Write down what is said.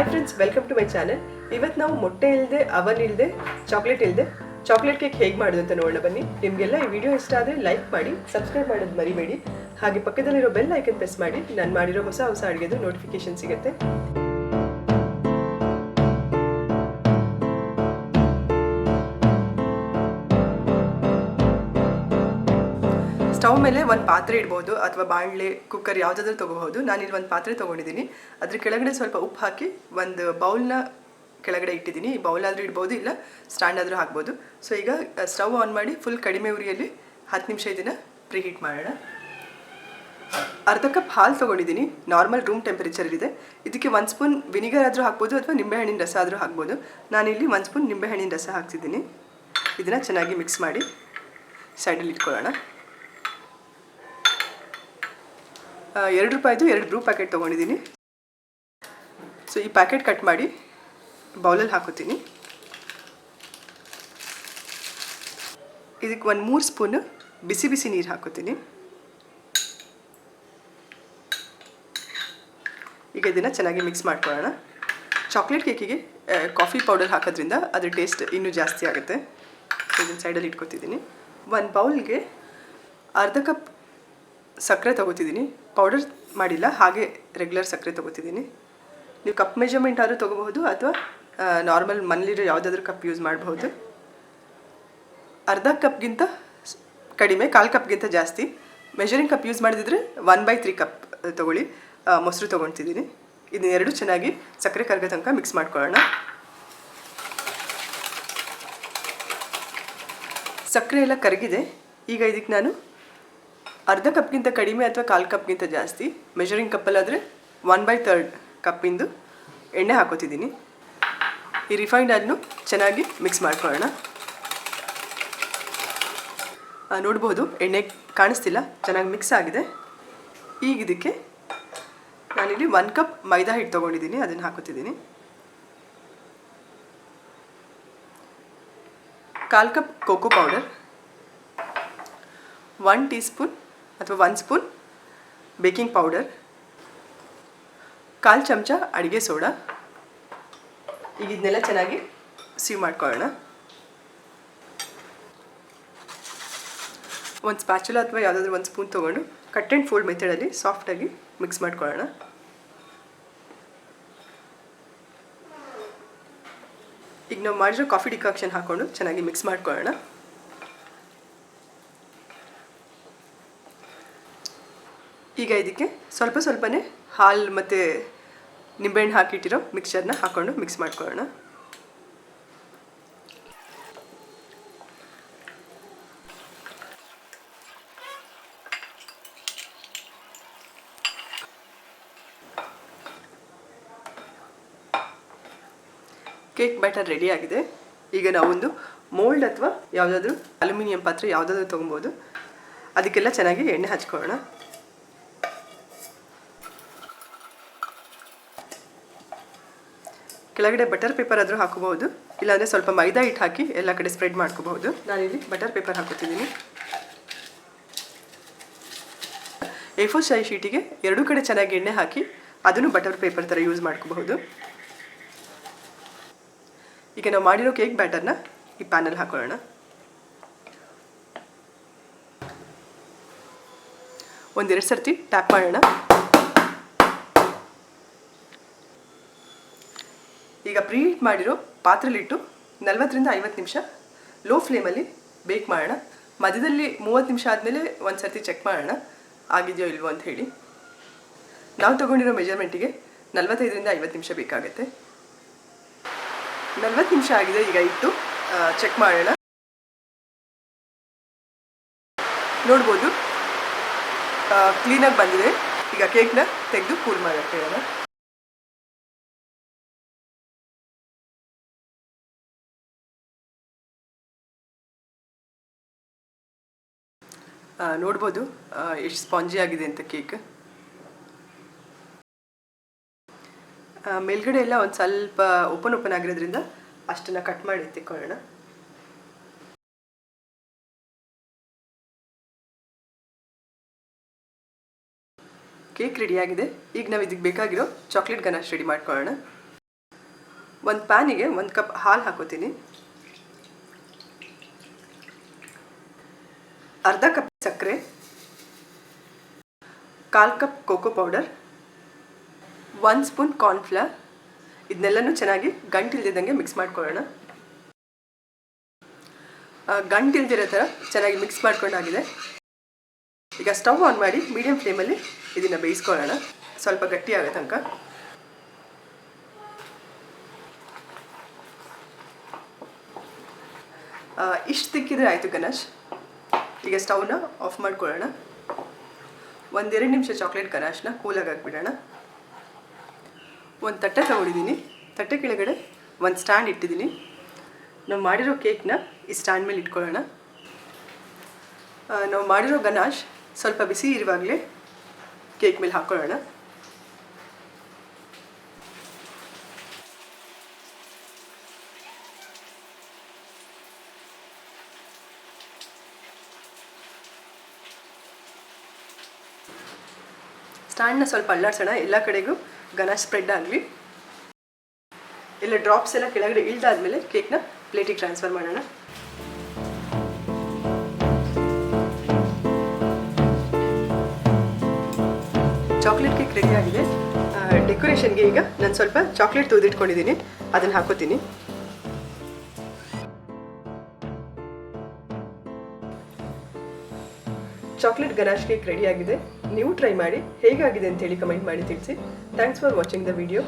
Hi friends, welcome to my channel. ಇವತ್ತು ನಾವು ಮೊಟ್ಟೆ ಇಲ್ಲದೆ, ಅವನ್ ಇಲ್ಲದೆ, ಚಾಕ್ಲೇಟ್ ಕೇಕ್ ಹೇಗೆ ಮಾಡೋದು ಅಂತ ನೋಡೋಣ ಬನ್ನಿ. ನಿಮಗೆಲ್ಲ ಈ ವಿಡಿಯೋ ಇಷ್ಟ ಆದರೆ ಲೈಕ್ ಮಾಡಿ, ಸಬ್ಸ್ಕ್ರೈಬ್ ಮಾಡೋದು ಮರಿಬೇಡಿ. ಹಾಗೆ ಪಕ್ಕದಲ್ಲಿರೋ ಬೆಲ್ ಐಕನ್ ಪ್ರೆಸ್ ಮಾಡಿ ನಾನು ಮಾಡಿರೋ ಹೊಸ ಅಡುಗೆದು ನೋಟಿಫಿಕೇಶನ್ ಸಿಗುತ್ತೆ. ಸ್ಟವ್ ಮೇಲೆ ಒಂದು ಪಾತ್ರೆ ಇಡ್ಬೋದು ಅಥವಾ ಬಾಣಲೆ, ಕುಕ್ಕರ್ ಯಾವುದಾದ್ರೂ ತೊಗೋಬಹುದು. ನಾನಿಲ್ಲಿ ಒಂದು ಪಾತ್ರೆ ತೊಗೊಂಡಿದ್ದೀನಿ. ಅದ್ರ ಕೆಳಗಡೆ ಸ್ವಲ್ಪ ಉಪ್ಪು ಹಾಕಿ ಒಂದು ಬೌಲ್ನ ಕೆಳಗಡೆ ಇಟ್ಟಿದ್ದೀನಿ. ಈ ಬೌಲ್ ಆದರೂ ಇಡ್ಬೋದು, ಇಲ್ಲ ಸ್ಟ್ಯಾಂಡ್ ಆದರೂ ಹಾಕ್ಬೋದು. ಸೊ ಈಗ ಸ್ಟವ್ ಆನ್ ಮಾಡಿ ಫುಲ್ ಕಡಿಮೆ ಉರಿಯಲ್ಲಿ 10 ನಿಮಿಷ ಇದನ್ನು ಪ್ರೀಹೀಟ್ ಮಾಡೋಣ. ಅರ್ಧ ಕಪ್ ಹಾಲು ತೊಗೊಂಡಿದ್ದೀನಿ, ನಾರ್ಮಲ್ ರೂಮ್ ಟೆಂಪರೇಚರಲ್ಲಿದೆ. ಇದಕ್ಕೆ 1 ಸ್ಪೂನ್ ವಿನಿಗರ್ ಆದರೂ ಹಾಕ್ಬೋದು ಅಥವಾ ನಿಂಬೆಹಣ್ಣಿನ ರಸ ಆದರೂ ಹಾಕ್ಬೋದು. ನಾನಿಲ್ಲಿ 1 ಸ್ಪೂನ್ ನಿಂಬೆಹಣ್ಣಿನ ರಸ ಹಾಕ್ತಿದ್ದೀನಿ. ಇದನ್ನು ಚೆನ್ನಾಗಿ ಮಿಕ್ಸ್ ಮಾಡಿ ಸೈಡಲ್ಲಿ ಇಟ್ಕೊಳ್ಳೋಣ. 2 ರೂಪಾಯಿದು 2 ಬ್ರೂ ಪ್ಯಾಕೆಟ್ ತೊಗೊಂಡಿದ್ದೀನಿ. ಸೊ ಈ ಪ್ಯಾಕೆಟ್ ಕಟ್ ಮಾಡಿ ಬೌಲಲ್ಲಿ ಹಾಕೋತೀನಿ. ಇದಕ್ಕೆ 3 ಸ್ಪೂನು ಬಿಸಿ ಬಿಸಿ ನೀರು ಹಾಕೋತೀನಿ. ಈಗ ಇದನ್ನು ಚೆನ್ನಾಗಿ ಮಿಕ್ಸ್ ಮಾಡ್ಕೊಳ್ಳೋಣ. ಚಾಕ್ಲೇಟ್ ಕೇಕಿಗೆ ಕಾಫಿ ಪೌಡರ್ ಹಾಕೋದ್ರಿಂದ ಅದ್ರ ಟೇಸ್ಟ್ ಇನ್ನೂ ಜಾಸ್ತಿ ಆಗುತ್ತೆ. ಇದನ್ನು ಸೈಡಲ್ಲಿ ಇಟ್ಕೊತಿದ್ದೀನಿ. 1 ಬೌಲ್ಗೆ ಅರ್ಧ ಕಪ್ ಸಕ್ಕರೆ ತೊಗೋತಿದ್ದೀನಿ. ಪೌಡರ್ ಮಾಡಿಲ್ಲ, ಹಾಗೆ ರೆಗ್ಯುಲರ್ ಸಕ್ಕರೆ ತೊಗೋತಿದ್ದೀನಿ. ನೀವು ಕಪ್ ಮೆಜರ್ಮೆಂಟ್ ಆದರೂ ತೊಗೋಬಹುದು ಅಥವಾ ನಾರ್ಮಲ್ ಮನೇಲಿರೋ ಯಾವುದಾದ್ರೂ ಕಪ್ ಯೂಸ್ ಮಾಡಬಹುದು. ಅರ್ಧ ಕಪ್ಗಿಂತ ಕಡಿಮೆ, 1/4 ಕಪ್ಗಿಂತ ಜಾಸ್ತಿ. ಮೆಜರಿಂಗ್ ಕಪ್ ಯೂಸ್ ಮಾಡಿದ್ರೆ 1/3 ಕಪ್ ತೊಗೊಳ್ಳಿ. ಮೊಸರು ತೊಗೊಳ್ತಿದ್ದೀನಿ. ಇದನ್ನೆರಡು ಚೆನ್ನಾಗಿ ಸಕ್ಕರೆ ಕರಗೋ ತನಕ ಮಿಕ್ಸ್ ಮಾಡ್ಕೊಳ್ಳೋಣ. ಸಕ್ಕರೆ ಎಲ್ಲ ಕರಗಿದೆ. ಈಗ ಇದಕ್ಕೆ ನಾನು ಅರ್ಧ ಕಪ್ಗಿಂತ ಕಡಿಮೆ ಅಥವಾ 1/4 ಕಪ್ಗಿಂತ ಜಾಸ್ತಿ, ಮೆಜರಿಂಗ್ ಕಪ್ಪಲ್ಲಾದರೆ 1/3 ಕಪ್ಪಿಂದು ಎಣ್ಣೆ ಹಾಕೋತಿದ್ದೀನಿ. ಈ ರಿಫೈನ್ಡ್ ಆಯಿಲ್ನು ಚೆನ್ನಾಗಿ ಮಿಕ್ಸ್ ಮಾಡ್ಕೊಳ್ಳೋಣ. ನೋಡ್ಬೋದು, ಎಣ್ಣೆ ಕಾಣಿಸ್ತಿಲ್ಲ, ಚೆನ್ನಾಗಿ ಮಿಕ್ಸ್ ಆಗಿದೆ. ಈಗ ಇದಕ್ಕೆ ನಾನಿಲ್ಲಿ 1 ಕಪ್ ಮೈದಾ ಹಿಟ್ಟು ತೊಗೊಂಡಿದ್ದೀನಿ, ಅದನ್ನು ಹಾಕೋತಿದ್ದೀನಿ. 1/4 cup cocoa powder, 1 tea spoon ಅಥವಾ 1 ಸ್ಪೂನ್ ಬೇಕಿಂಗ್ ಪೌಡರ್, 1/4 ಚಮಚ ಅಡುಗೆ ಸೋಡಾ. ಈಗ ಇದನ್ನೆಲ್ಲ ಚೆನ್ನಾಗಿ ಸೀವ್ ಮಾಡ್ಕೊಳ್ಳೋಣ. ಒಂದು ಸ್ಪ್ಯಾಚುಲಾ ಅಥವಾ ಯಾವುದಾದ್ರೂ 1 ಸ್ಪೂನ್ ತೊಗೊಂಡು ಕಟ್ ಆ್ಯಂಡ್ ಫೋಲ್ಡ್ ಮೆಥಡಲ್ಲಿ ಸಾಫ್ಟಾಗಿ ಮಿಕ್ಸ್ ಮಾಡ್ಕೊಳ್ಳೋಣ. ಈಗ ನಾವು ಮಾಡಿರೋ ಕಾಫಿ ಡಿಕಾಕ್ಷನ್ ಹಾಕ್ಕೊಂಡು ಚೆನ್ನಾಗಿ ಮಿಕ್ಸ್ ಮಾಡ್ಕೊಳ್ಳೋಣ. ಈಗ ಇದಕ್ಕೆ ಸ್ವಲ್ಪನೇ ಹಾಲು ಮತ್ತು ನಿಂಬೆಹಣ್ಣು ಹಾಕಿಟ್ಟಿರೋ ಮಿಕ್ಸರ್ನ ಹಾಕ್ಕೊಂಡು ಮಿಕ್ಸ್ ಮಾಡ್ಕೊಳ್ಳೋಣ. ಕೇಕ್ ಬ್ಯಾಟರ್ ರೆಡಿ ಆಗಿದೆ. ಈಗ ನಾವೊಂದು ಮೋಲ್ಡ್ ಅಥವಾ ಯಾವುದಾದ್ರೂ ಅಲ್ಯೂಮಿನಿಯಂ ಪಾತ್ರೆ ಯಾವುದಾದ್ರೂ ತೊಗೊಬೋದು. ಅದಕ್ಕೆಲ್ಲ ಚೆನ್ನಾಗಿ ಎಣ್ಣೆ ಹಚ್ಕೊಳ್ಳೋಣ. ಕೆಳಗಡೆ ಬಟರ್ ಪೇಪರ್ ಆದರೂ ಹಾಕೋಬಹುದು, ಇಲ್ಲಾಂದರೆ ಸ್ವಲ್ಪ ಮೈದಾ ಹಿಟ್ಟು ಹಾಕಿ ಎಲ್ಲ ಕಡೆ ಸ್ಪ್ರೆಡ್ ಮಾಡ್ಕೋಬಹುದು. ನಾನಿಲ್ಲಿ ಬಟರ್ ಪೇಪರ್ ಹಾಕೋತಿದ್ದೀನಿ. A4 ಸೈಜ್ ಶೀಟಿಗೆ 2 ಕಡೆ ಚೆನ್ನಾಗಿ ಎಣ್ಣೆ ಹಾಕಿ ಅದನ್ನು ಬಟರ್ ಪೇಪರ್ ಥರ ಯೂಸ್ ಮಾಡ್ಕೋಬಹುದು. ಈಗ ನಾವು ಮಾಡಿರೋ ಕೇಕ್ ಬ್ಯಾಟರ್ನ ಈ ಪ್ಯಾನಲ್ಲಿ ಹಾಕೊಳ್ಳೋಣ. ಒಂದೆರಡು ಸರ್ತಿ ಟ್ಯಾಪ್ ಮಾಡೋಣ. ಈಗ ಪ್ರೀಹೀಟ್ ಮಾಡಿರೋ ಪಾತ್ರೆಲಿಟ್ಟು 40ರಿಂದ 50 ನಿಮಿಷ ಲೋ ಫ್ಲೇಮಲ್ಲಿ ಬೇಕ್ ಮಾಡೋಣ. ಮಧ್ಯದಲ್ಲಿ 30 ನಿಮಿಷ ಆದಮೇಲೆ ಒಂದು ಸರ್ತಿ ಚೆಕ್ ಮಾಡೋಣ ಆಗಿದೆಯೋ ಇಲ್ವೋ ಅಂತ ಹೇಳಿ. ನಾವು ತೊಗೊಂಡಿರೋ ಮೆಜರ್ಮೆಂಟಿಗೆ 45ರಿಂದ 50 ನಿಮಿಷ ಬೇಕಾಗುತ್ತೆ. 40 ನಿಮಿಷ ಆಗಿದೆ. ಈಗ ಇಟ್ಟು ಚೆಕ್ ಮಾಡೋಣ. ನೋಡ್ಬೋದು, ಕ್ಲೀನಾಗಿ ಬಂದಿದೆ. ಈಗ ಕೇಕ್ನ ತೆಗೆದು ಕೂಲ್ ಮಾಡೋಕ್ಕೆ ಹೇಳೋಣ. ನೋಡ್ಬೋದು ಎಷ್ಟು ಸ್ಪಾಂಜಿ ಆಗಿದೆ ಅಂತ ಕೇಕ್. ಮೇಲ್ಗಡೆ ಎಲ್ಲ ಒಂದು ಸ್ವಲ್ಪ ಓಪನ್ ಆಗಿರೋದ್ರಿಂದ ಅಷ್ಟನ್ನು ಕಟ್ ಮಾಡಿ ತೆಕ್ಕೊಳ್ಳೋಣ. ಕೇಕ್ ರೆಡಿಯಾಗಿದೆ. ಈಗ ನಾವು ಇದಕ್ಕೆ ಬೇಕಾಗಿರೋ ಚಾಕ್ಲೇಟ್ ಗನಾಶ್ ರೆಡಿ ಮಾಡ್ಕೊಳ್ಳೋಣ. ಒಂದು ಪ್ಯಾನಿಗೆ 1 ಕಪ್ ಹಾಲು ಹಾಕೋತೀನಿ, ಅರ್ಧ ಕಪ್ ಸಕ್ಕರೆ, 1/4 cup cocoa powder, 1 spoon cornflour. ಇದನ್ನೆಲ್ಲನೂ ಚೆನ್ನಾಗಿ ಗಂಟಿಲ್ದಿದ್ದಂಗೆ ಮಿಕ್ಸ್ ಮಾಡ್ಕೊಳ್ಳೋಣ. ಗಂಟಿಲ್ದಿರೋ ಥರ ಚೆನ್ನಾಗಿ ಮಿಕ್ಸ್ ಮಾಡ್ಕೊಂಡಾಗಿದೆ. ಈಗ ಸ್ಟವ್ ಆನ್ ಮಾಡಿ ಮೀಡಿಯಮ್ ಫ್ಲೇಮಲ್ಲಿ ಇದನ್ನು ಬೇಯಿಸ್ಕೊಳ್ಳೋಣ ಸ್ವಲ್ಪ ಗಟ್ಟಿ ಆಗೋ ತನಕ. ಇಷ್ಟು ತಿಕ್ಕಿದ್ರೆ ಆಯಿತು ಗನಾಶ್. ಈಗ ಸ್ಟವ್ನ ಆಫ್ ಮಾಡ್ಕೊಳ್ಳೋಣ. 1-2 ನಿಮಿಷ ಚಾಕ್ಲೇಟ್ ಗನಾಶ್ನ ಕೂಲಾಗಿ ಹಾಕ್ಬಿಡೋಣ. ಒಂದು ತಟ್ಟೆ ತೊಗೊಂಡಿದ್ದೀನಿ, ತಟ್ಟೆ ಕೆಳಗಡೆ ಒಂದು ಸ್ಟ್ಯಾಂಡ್ ಇಟ್ಟಿದ್ದೀನಿ. ನಾವು ಮಾಡಿರೋ ಕೇಕ್ನ ಈ ಸ್ಟ್ಯಾಂಡ್ ಮೇಲೆ ಇಟ್ಕೊಳ್ಳೋಣ. ನಾವು ಮಾಡಿರೋ ಗನಾಶ್ ಸ್ವಲ್ಪ ಬಿಸಿ ಇರುವಾಗಲೇ ಕೇಕ್ ಮೇಲೆ ಹಾಕ್ಕೊಳ್ಳೋಣ. ಸ್ಟ್ಯಾಂಡ್ನ ಸ್ವಲ್ಪ ಅಲ್ಲಾಡ್ಸೋಣ, ಎಲ್ಲ ಕಡೆಗೂ ಗನಾಶ್ ಸ್ಪ್ರೆಡ್ ಆಗಲಿ. ಎಲ್ಲ ಡ್ರಾಪ್ಸ್ ಎಲ್ಲ ಕೆಳಗಡೆ ಇಳ್ದಾದ್ಮೇಲೆ ಕೇಕ್ನ ಪ್ಲೇಟಿಗೆ ಟ್ರಾನ್ಸ್ಫರ್ ಮಾಡೋಣ. ಚಾಕ್ಲೇಟ್ ಕೇಕ್ ರೆಡಿ ಆಗಿದೆ. ಡೆಕೋರೇಷನ್ಗೆ ಈಗ ನಾನು ಸ್ವಲ್ಪ ಚಾಕ್ಲೇಟ್ ತುರಿದಿಟ್ಕೊಂಡಿದ್ದೀನಿ, ಅದನ್ನು ಹಾಕೋತೀನಿ. ಚಾಕ್ಲೇಟ್ ಗನಾಶ್ ಕೇಕ್ ರೆಡಿ ಆಗಿದೆ. ನೀವು ಟ್ರೈ ಮಾಡಿ, ಹೇಗಾಗಿದೆ ಅಂತೇಳಿ ಕಮೆಂಟ್ ಮಾಡಿ ತಿಳಿಸಿ. Thanks for watching the video.